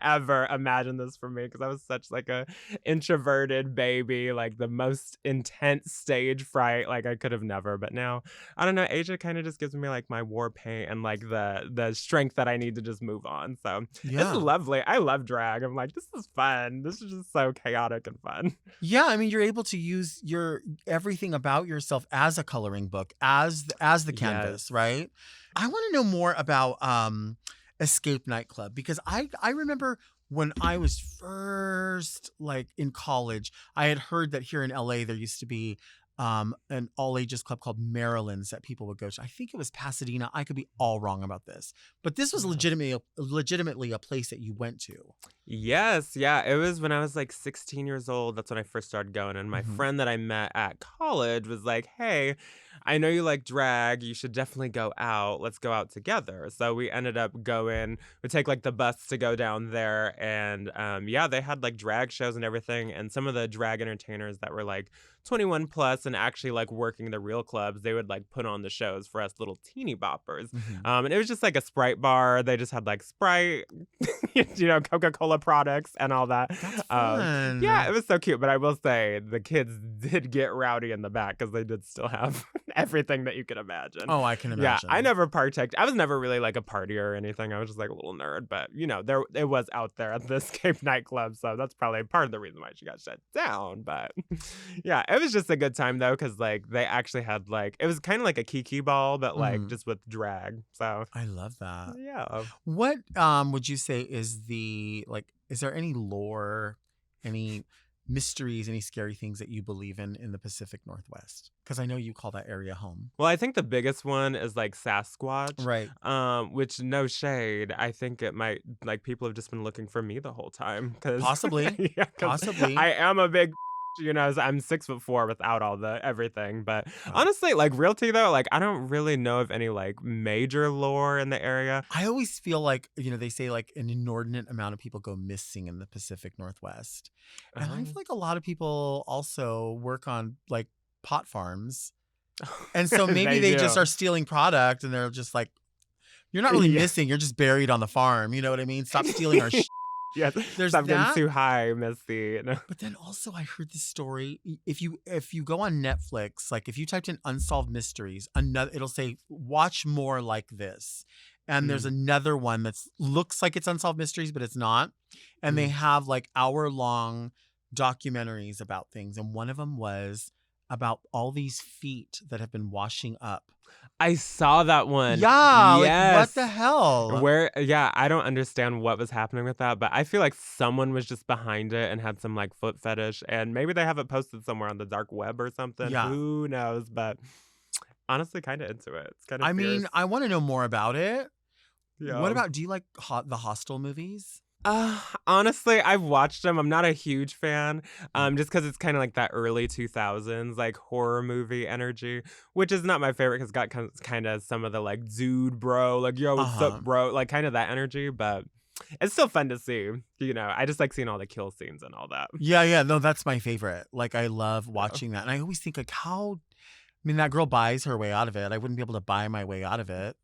ever imagined this for me, because I was such like a introverted baby, like the most intense stage fright, like I could have never. But now I don't know, Asia kind of just gives me like my war paint and like the strength that I need to just move on. So Yeah. It's lovely. I love drag. I'm like, this is fun. This is just so chaotic and fun. Yeah, I mean, you're able to use your everything about yourself as a coloring book, as the canvas, Yes. right? I want to know more about Escape Nightclub because I remember when I was first like in college, I had heard that here in LA there used to be an all ages club called Maryland's that people would go to. I think it was Pasadena. I could be all wrong about this, but this was legitimately a place that you went to. Yes, yeah. It was when I was like 16 years old. That's when I first started going. And my Mhm. friend that I met at college was like, hey, I know you like drag. You should definitely go out. Let's go out together. So we ended up going, we take like the bus to go down there. And yeah, they had like drag shows and everything. And some of the drag entertainers that were like 21 plus and actually like working the real clubs, they would like put on the shows for us little teeny boppers. Mhm. And it was just like a Sprite bar. They just had like Sprite, Coca-Cola products and all that. That's fun. Yeah, it was so cute. But I will say the kids did get rowdy in the back because they did still have everything that you could imagine. Oh, I can imagine. Yeah, I never partaked. I was never really like a partier or anything. I was just like a little nerd, but it was out there at the Escape nightclub, so that's probably part of the reason why she got shut down. But yeah, it was just a good time though, because like they actually had like it was kind of like a kiki ball, but like just with drag. So I love that. yeah. What would you say is is there any lore, any mysteries, any scary things that you believe in the Pacific Northwest? Because I know you call that area home. Well, I think the biggest one is like Sasquatch. Right. Which no shade. I think it might like people have just been looking for me the whole time. Possibly. Yeah, Possibly. I am a big so I'm 6'4" without all the everything. But honestly, like realty though, like I don't really know of any like major lore in the area. I always feel like, they say like an inordinate amount of people go missing in the Pacific Northwest. And I feel like a lot of people also work on like pot farms. And so maybe they just are stealing product and they're just like, you're not really missing, you're just buried on the farm. You know what I mean? Stop stealing our Yes, There's stop getting that. too high, Misty. No. But then also I heard this story. If you go on Netflix, like if you typed in unsolved mysteries, it'll say watch more like this. And there's another one that looks like it's unsolved mysteries, but it's not. And they have like hour-long documentaries about things. And one of them was about all these feet that have been washing up. I saw that one. Yeah, yes. like what the hell? I don't understand what was happening with that, but I feel like someone was just behind it and had some like foot fetish, and maybe they have it posted somewhere on the dark web or something. Yeah. Who knows? But honestly, kind of into it. It's kind of. I mean, I want to know more about it. Yeah. What about? Do you like the Hostel movies? Honestly, I've watched them. I'm not a huge fan, just because it's kind of like that early 2000s like horror movie energy, which is not my favorite because it's got kind of some of the like dude bro, like yo what's up bro, like kind of that energy, but it's still fun to see. I just like seeing all the kill scenes and all that. Yeah, no, that's my favorite. Like I love watching that, and I always think like how. I mean, that girl buys her way out of it. I wouldn't be able to buy my way out of it.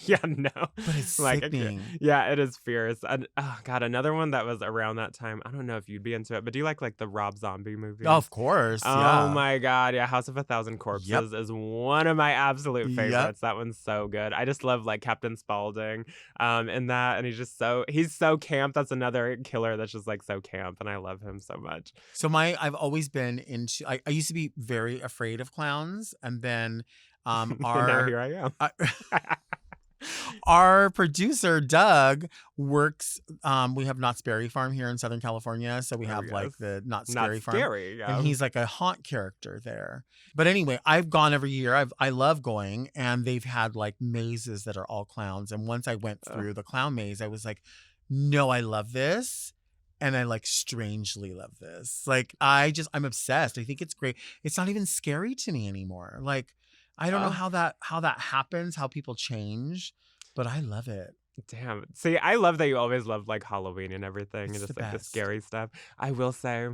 Yeah, no. But it's like, sickening. Yeah, it is fierce. And, oh, God, another one that was around that time. I don't know if you'd be into it, but do you like the Rob Zombie movies? Oh, of course. Oh, my God. Yeah, House of a Thousand Corpses is one of my absolute favorites. Yep. That one's so good. I just love, like, Captain Spaulding in that. And he's so camp. That's another killer that's just, like, so camp. And I love him so much. So I've always been into, I used to be very afraid of clowns. And then now here I am. Our producer, Doug, works, we have Knott's Berry Farm here in Southern California. So we have like the Knott's Berry Farm. Yeah. And he's like a haunt character there. But anyway, I've gone every year. I love going. And they've had like mazes that are all clowns. And once I went through the clown maze, I was like, no, I love this. And I like strangely love this. Like I'm obsessed. I think it's great. It's not even scary to me anymore. Like, I don't know how that happens, how people change, but I love it. Damn. See, I love that you always love like Halloween and everything and just like the scary stuff. I will say,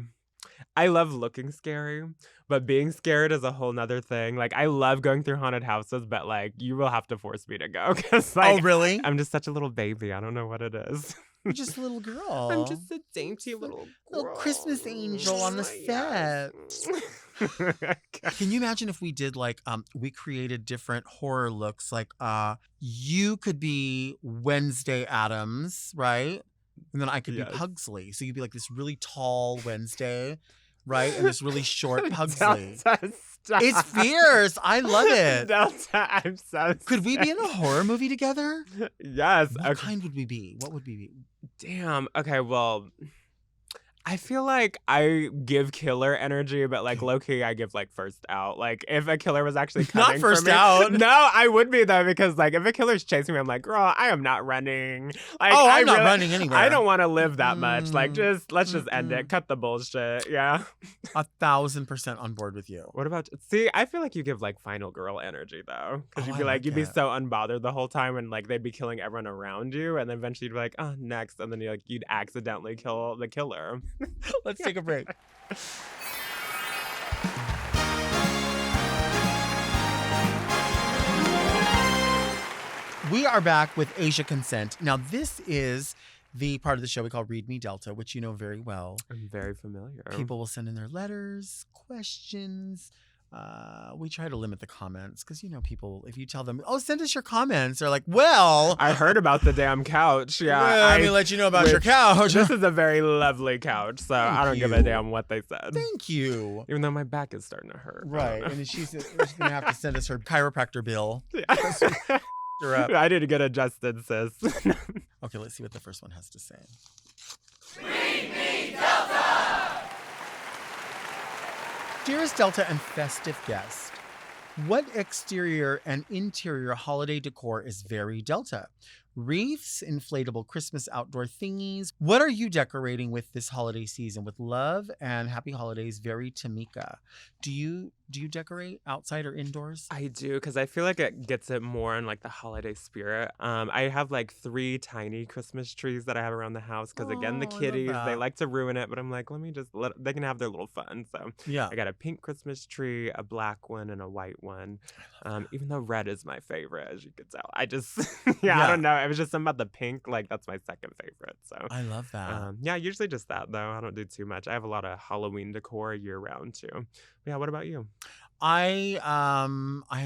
I love looking scary, but being scared is a whole nother thing. Like, I love going through haunted houses, but like, you will have to force me to go. Cause, like, oh, really? I'm just such a little baby. I don't know what it is. You're just a little girl. I'm just a dainty little Christmas angel on the set. Can you imagine if we did like we created different horror looks? Like you could be Wednesday Addams, right? And then I could be Pugsley. So you'd be like this really tall Wednesday, right? And this really short Pugsley. Stop. It's fierce. I love it. I'm so Could we be in a horror movie together? Yes. What kind would we be? What would we be? Damn. Okay, well, I feel like I give killer energy, but like low key, I give like first out. Like if a killer was actually coming not first for me, out. No, I would be though, because like if a killer's chasing me, I'm like, girl, I am not running. Like, I'm not running anywhere. I don't want to live that much. Like let's just end it. Cut the bullshit. Yeah. 1,000% on board with you. What about? See, I feel like you give like final girl energy though, because you'd be so unbothered the whole time, and like they'd be killing everyone around you, and then eventually you'd be like, oh, next, and then you'd accidentally kill the killer. Let's take a break. We are back with Asia Consent. Now, this is the part of the show we call Read Me Delta, which you know very well. I'm very familiar. People will send in their letters, questions, We try to limit the comments because, people, if you tell them, oh, send us your comments, they're like, well, I heard about the damn couch. Yeah, well, let me let you know about your couch. This is a very lovely couch, so I don't give a damn what they said. Thank you. Even though my back is starting to hurt. Right. And she's going to have to send us her chiropractor bill. Yeah. Her up. I need to get adjusted, sis. Okay, let's see what the first one has to say. Dearest Delta and festive guest, what exterior and interior holiday decor is very Delta? Wreaths, inflatable Christmas outdoor thingies. What are you decorating with this holiday season? With love and happy holidays, very Tamika. Do you decorate outside or indoors? I do, because I feel like it gets it more in like the holiday spirit. I have like 3 tiny Christmas trees that I have around the house because again, the Oh, I love kitties, they that. like to ruin it, but I'm like, let me just they can have their little fun. So Yeah. I got a pink Christmas tree, a black one, and a white one. Even though red is my favorite, as you could tell. I just, I don't know. It was just something about the pink. Like that's my second favorite. So I love that. yeah, usually just that though. I don't do too much. I have a lot of Halloween decor year round too. Yeah, what about you? I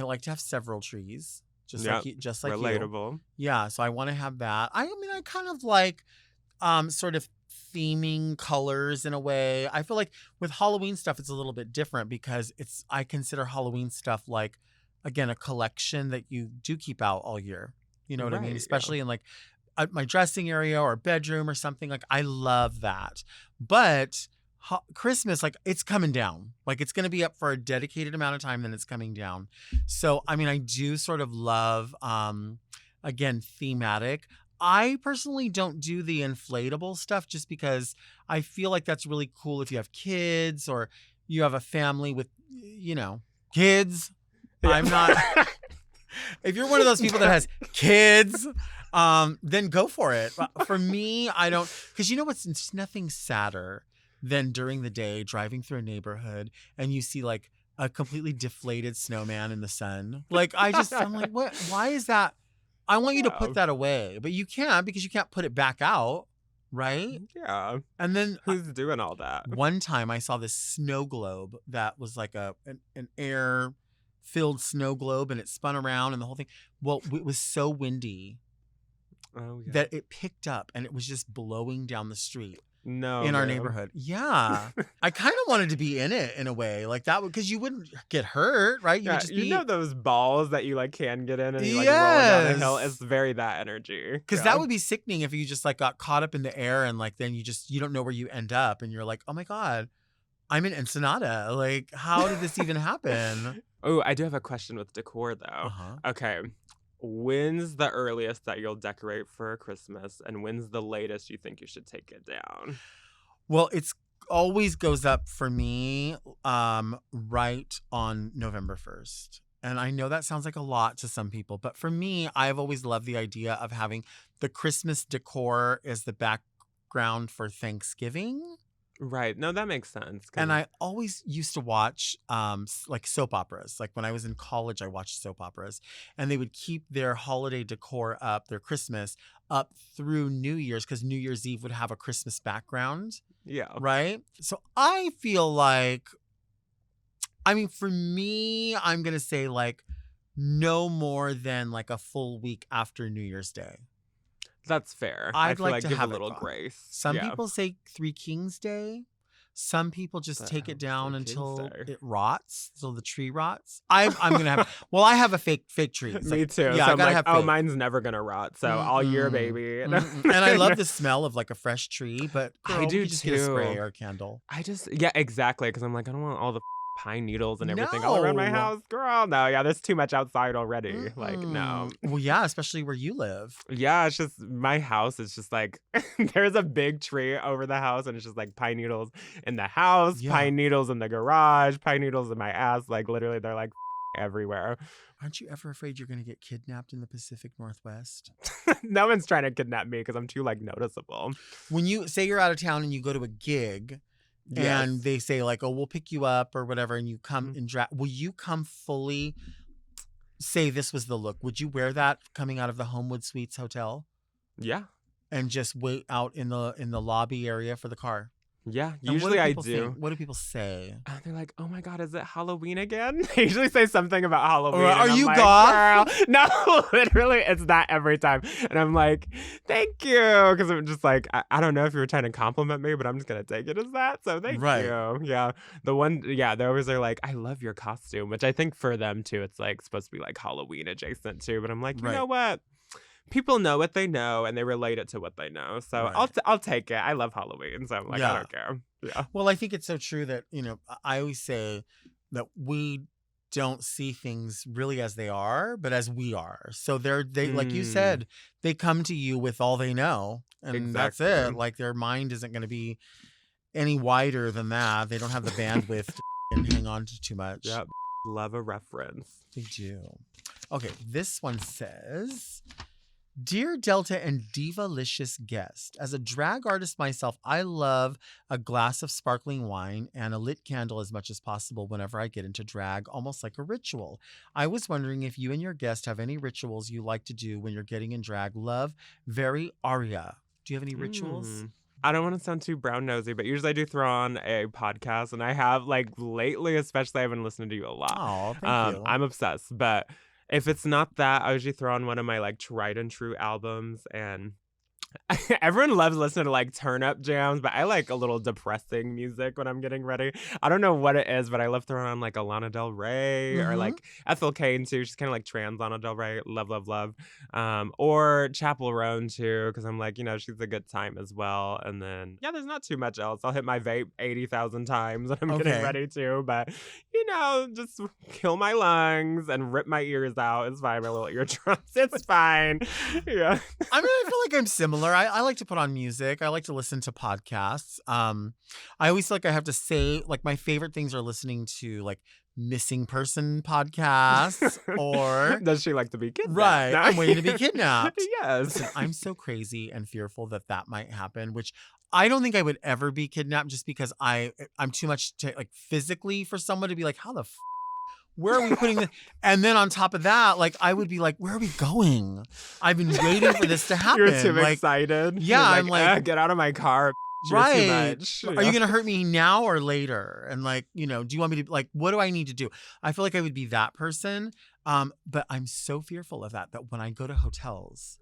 like to have several trees, just like you. Relatable. Yeah, so I want to have that. I kind of like sort of theming colors in a way. I feel like with Halloween stuff it's a little bit different because I consider Halloween stuff like, again, a collection that you do keep out all year. You know what I mean? Right, Especially in like my dressing area or bedroom or something. Like I love that. But Christmas, like it's coming down. Like it's going to be up for a dedicated amount of time, then it's coming down. So, I do sort of love, again, thematic. I personally don't do the inflatable stuff just because I feel like that's really cool if you have kids or you have a family with, kids. Yeah. I'm not. If you're one of those people that has kids, then go for it. But for me, I don't, because you know what's, it's nothing sadder than during the day driving through a neighborhood and you see like a completely deflated snowman in the sun. Like I'm like, what? Why is that? I want you to put that away, but you can't because you can't put it back out, right? Yeah. And then Who's doing all that? one time I saw this snow globe that was like an air-filled snow globe and it spun around and the whole thing. Well, it was so windy that it picked up and it was just blowing down the street. No, in our man. neighborhood. Yeah. I kind of wanted to be in it in a way like that because you wouldn't get hurt, right? You would just you know those balls that you like can get in and you like Yes. roll down a hill. It's very that energy. Because that would be sickening if you just like got caught up in the air and like then you don't know where you end up and you're like, oh my God, I'm in Ensenada. Like, how did this even happen? Oh, I do have a question with decor though. Uh-huh. Okay. When's the earliest that you'll decorate for Christmas and when's the latest you think you should take it down? Well, it's always goes up for me right on November 1st. And I know that sounds like a lot to some people, but for me, I've always loved the idea of having the Christmas decor as the background for Thanksgiving. Right. No, that makes sense. And I always used to watch like soap operas. Like when I was in college, I watched soap operas and they would keep their holiday decor up, their Christmas up through New Year's because New Year's Eve would have a Christmas background. Yeah. Right. So I feel like, for me, I'm going to say like no more than like a full week after New Year's Day. That's fair. I'd I feel like to give have a little it grace. Some people say Three Kings Day. Some people just But take it down Three Kings until Day. it rots, until the tree rots. I'm gonna have. Well, I have a fake tree. It's Me like, too. Yeah, so I I'm gotta like, have oh, fake. mine's never gonna rot. So all year, baby. And I love the smell of like a fresh tree, but I girl, do we just get a spray too. or a candle. Yeah, exactly. Because I'm like, I don't want all the pine needles and everything all around my No. house. Girl, no. Yeah, there's too much outside already. Like, no. Well, yeah, especially where you live. Yeah, it's just my house is just like there's a big tree over the house and it's just like pine needles in the house, Yeah. pine needles in the garage, pine needles in my ass. Like literally they're like everywhere. Aren't you ever afraid you're gonna get kidnapped in the Pacific Northwest? No one's trying to kidnap me because I'm too like noticeable. When you say you're out of town and you go to a gig. And they say like, oh, we'll pick you up or whatever. And you come in drag. Will you come fully say this was the look? Would you wear that coming out of the Homewood Suites Hotel Yeah. and just wait out in the lobby area for the car? Yeah, And usually I people do. think? What do people say? They're like, "Oh my God, is it Halloween again?" They usually say something about Halloween. Or, and "Are I'm you like, goth?" "Girl." No, literally, it's that every time. And I'm like, "Thank you," because I'm just like, I don't know if you were trying to compliment me, but I'm just gonna take it as that. So thank Right. you. Yeah, they always are like, "I love your costume," which I think for them too, it's like supposed to be like Halloween adjacent too. But I'm like, you Right. know what? People know what they know, and they relate it to what they know. So Right. I'll take it. I love Halloween, so I'm like, I Yeah. don't care. Yeah. Well, I think it's so true that, I always say that we don't see things really as they are, but as we are. So they like you Mm. said, they come to you with all they know, and that's it. Exactly. Like their mind isn't going to be any wider than that. They don't have the bandwidth to hang on to too much. Yep. Love a reference. They do. Okay, this one says, Dear Delta and Divalicious guest, as a drag artist myself, I love a glass of sparkling wine and a lit candle as much as possible whenever I get into drag, almost like a ritual. I was wondering if you and your guest have any rituals you like to do when you're getting in drag. Love, very Aria. Do you have any rituals? I don't want to sound too brown nosy, but usually I do throw on a podcast, and I have like lately, especially I've been listening to you a lot. Oh, thank you. I'm obsessed, but if it's not that, I usually throw on one of my like tried and true albums, and everyone loves listening to like turn up jams, but I like a little depressing music when I'm getting ready. I don't know what it is, but I love throwing on like a Lana Del Rey or like Ethel Cain too. She's kind of like trans Lana Del Rey. Love, love, love. Or Chapel Roan too, because I'm like, she's a good time as well. And then, yeah, there's not too much else. I'll hit my vape 80,000 times when I'm getting ready to, but just kill my lungs and rip my ears out. It's fine. My little eardrums. It's fine. Yeah. I mean, I feel like I'm similar. I like to put on music. I like to listen to podcasts. I always feel like I have to say, like, my favorite things are listening to, like, missing person podcasts or... Does she like to be kidnapped? Right. No. I'm waiting to be kidnapped. Yes. Listen, I'm so crazy and fearful that might happen, which I don't think I would ever be kidnapped just because I'm too much to, like, physically for someone to be like, how the where are we putting this? And then on top of that, like, I would be like, where are we going? I've been waiting for this to happen. You're too excited. Yeah, I'm like, get out of my car. Right. Too much. Are you going to hurt me now or later? And like, do you want me to, like, what do I need to do? I feel like I would be that person. But I'm so fearful of that when I go to hotels,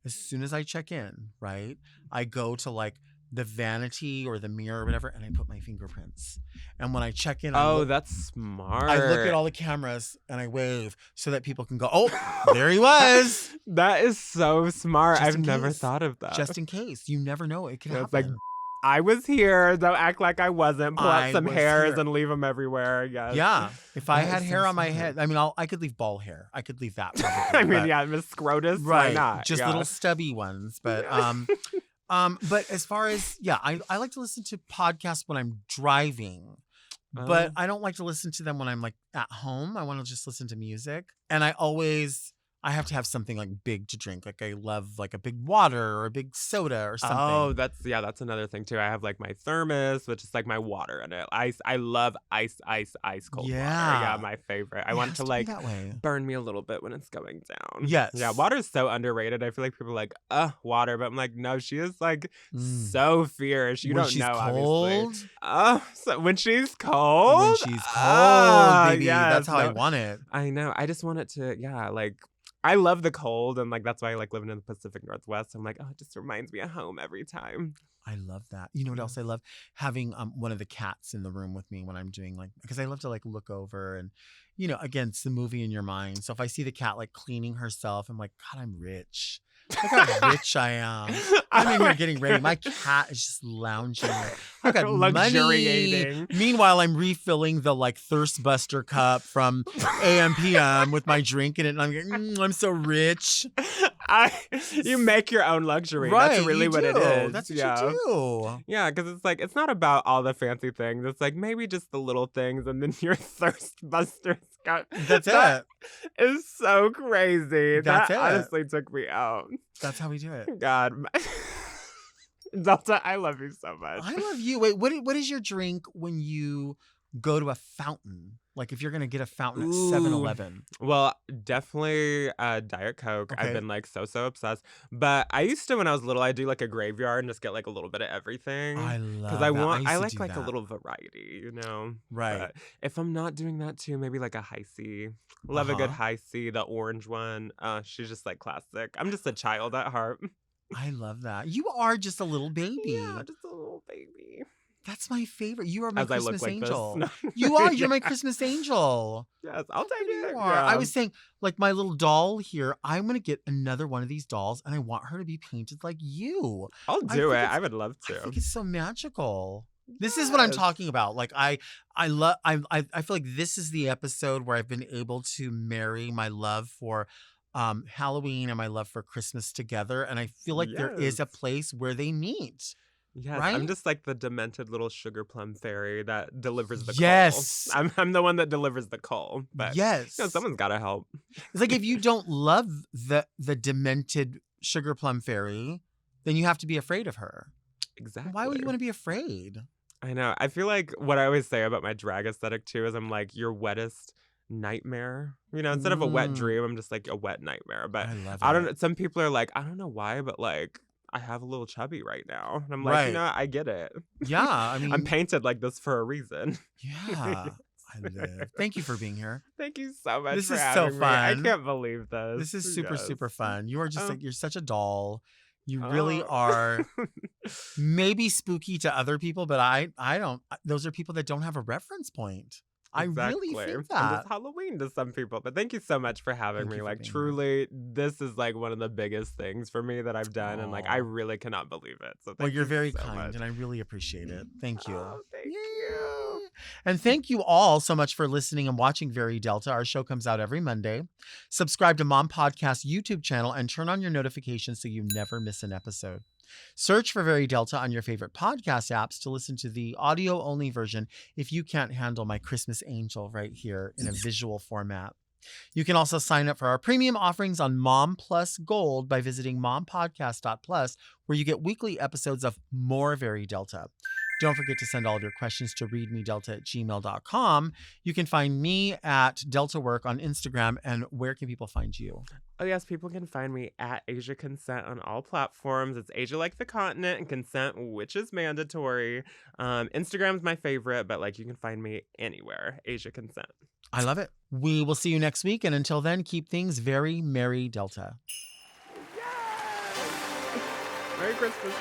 as soon as I check in, right, I go to like the vanity or the mirror or whatever, and I put my fingerprints. And when I check in, that's smart. I look at all the cameras and I wave so that people can go, oh, there he was. That is so smart. Just I've in never case. thought of that. Just in case. You never know. It could happen. It's like, I was here. Don't act like I wasn't. Pull out some was hairs here. and leave them everywhere. Yes. Yeah. If I That had is hair so on my smart. head, I mean, I could leave ball hair. I could leave that. Probably, I mean, but- yeah, Miss Scrotus. Right. Why not? Just Yeah. little stubby ones. But but as far as, I like to listen to podcasts when I'm driving. But I don't like to listen to them when I'm like at home. I want to just listen to music. And I have to have something like big to drink. Like I love like a big water or a big soda or something. Oh, that's another thing too. I have like my thermos, which is like my water in it. I love ice cold water. Yeah, my favorite. I want it to like that way. burn me a little bit when it's going down. Yes. Yeah, water is so underrated. I feel like people are like, water, but I'm like, no, she is like so fierce. You When don't she's know, cold? obviously. So when she's cold. When she's cold, baby. Yes, That's how I want it. I know. I just want it to, like, I love the cold, and like that's why I like living in the Pacific Northwest. I'm like, it just reminds me of home every time. I love that. You know what else I love? Having one of the cats in the room with me when I'm doing because I love to like look over and, again, it's the movie in your mind. So if I see the cat like cleaning herself, I'm like, God, I'm rich. Look how rich I am. I'm in here getting ready. My cat is just lounging. I got money. Luxuriating. Meanwhile, I'm refilling the like Thirst Buster cup from AM PM with my drink in it. And I'm going, I'm so rich. You make your own luxury. Right, That's really you what it do. is. That's what you do. Yeah, because it's like, it's not about all the fancy things. It's like maybe just the little things, and then your Thirst Buster cup. That's it. Is so crazy. That's that it. honestly took me out. That's how we do it. God. Delta, I love you so much. I love you. Wait, what is your drink when you go to a fountain? Like if you're going to get a fountain at Ooh. 7-Eleven. Well, definitely Diet Coke. I've Okay. been like so obsessed. But I used to, when I was little, I'd do like a graveyard and just get like a little bit of everything. I love Because that. I used to like do a that. little variety, you know? Right. But if I'm not doing that too, maybe like a high C. Love a good Uh-huh. high C, the orange one. She's just like classic. I'm just a child at heart. I love that. You are just a little baby. Yeah, just a little baby. That's my favorite. You are my As I look Christmas like angel. this. You are. You're Yeah. my Christmas angel. Yes, I'll take You it. are. I Yeah. was saying, like my little doll here, I'm going to get another one of these dolls and I want her to be painted like you. I'll I do think it. it's- I would love I to. think it's so magical. This is what I'm Yes. talking about. Like I love I feel like this is the episode where I've been able to marry my love for Halloween and my love for Christmas together, and I feel like there is a Yes. place where they meet. Yes, Right? I'm just like the demented little sugar plum fairy that delivers the Yes. coal. I'm the one that delivers the coal, but Yes. someone's got to help. It's like if you don't love the demented sugar plum fairy, then you have to be afraid of her. Exactly. Why would you want to be afraid? I know. I feel like what I always say about my drag aesthetic too is I'm like your wettest nightmare. You know, instead of a wet Mm. dream, I'm just like a wet nightmare. But I love I don't it. know. Some people are like, I don't know why, but like I have a little chubby right now. And I'm like, Right. you know, I get it. Yeah, I mean, I'm painted like this for a reason. yeah. I live. Thank you for being here. Thank you so much This for is so having me. I fun. can't believe this. This is super, Yes. super fun. You are just Oh. like, you're such a doll. You really Oh. are maybe spooky to other people, but I don't. Those are people that don't have a reference point. I really Exactly. think And that. it's Halloween to some people. But thank you so much for having Thank me. you for Like being here. truly, this is like one of the biggest things for me that I've done. And like I Aw. really cannot believe it. So Well, thank you're you very so kind, much. and I really appreciate it. Thank you. Oh, thank you. Yay. And thank you all so much for listening and watching Very Delta. Our show comes out every Monday. Subscribe to Mom Podcast YouTube channel and turn on your notifications so you never miss an episode. Search for Very Delta on your favorite podcast apps to listen to the audio-only version if you can't handle my Christmas angel right here in a visual format. You can also sign up for our premium offerings on Mom Plus Gold by visiting mompodcast.plus, where you get weekly episodes of more Very Delta. Don't forget to send all of your questions to readmedelta@gmail.com. You can find me at Delta Work on Instagram. And where can people find you? Oh, yes, people can find me at Asia Consent on all platforms. It's Asia like the continent and consent, which is mandatory. Instagram's my favorite, but like you can find me anywhere. Asia Consent. I love it. We will see you next week. And until then, keep things very merry, Delta. Yay! Merry Christmas.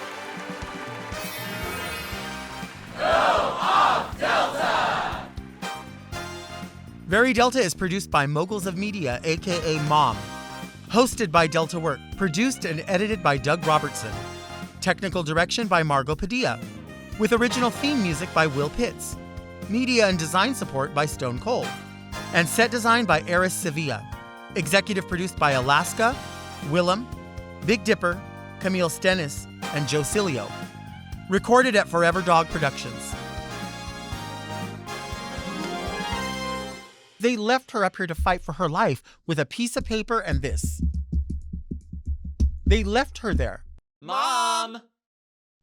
Very Delta is produced by Moguls of Media, aka Mom. Hosted by Delta Work. Produced and edited by Doug Robertson. Technical direction by Margot Padilla. With original theme music by Will Pitts. Media and design support by Stone Cold. And set design by Eris Sevilla. Executive produced by Alaska, Willem, Big Dipper, Camille Stennis, and Joe Cilio. Recorded at Forever Dog Productions. They left her up here to fight for her life with a piece of paper and this. They left her there. Mom!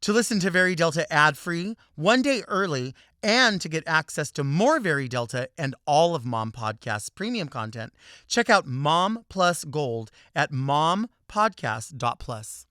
To listen to Very Delta ad-free, one day early, and to get access to more Very Delta and all of Mom Podcast's premium content, check out Mom Plus Gold at mompodcast.plus.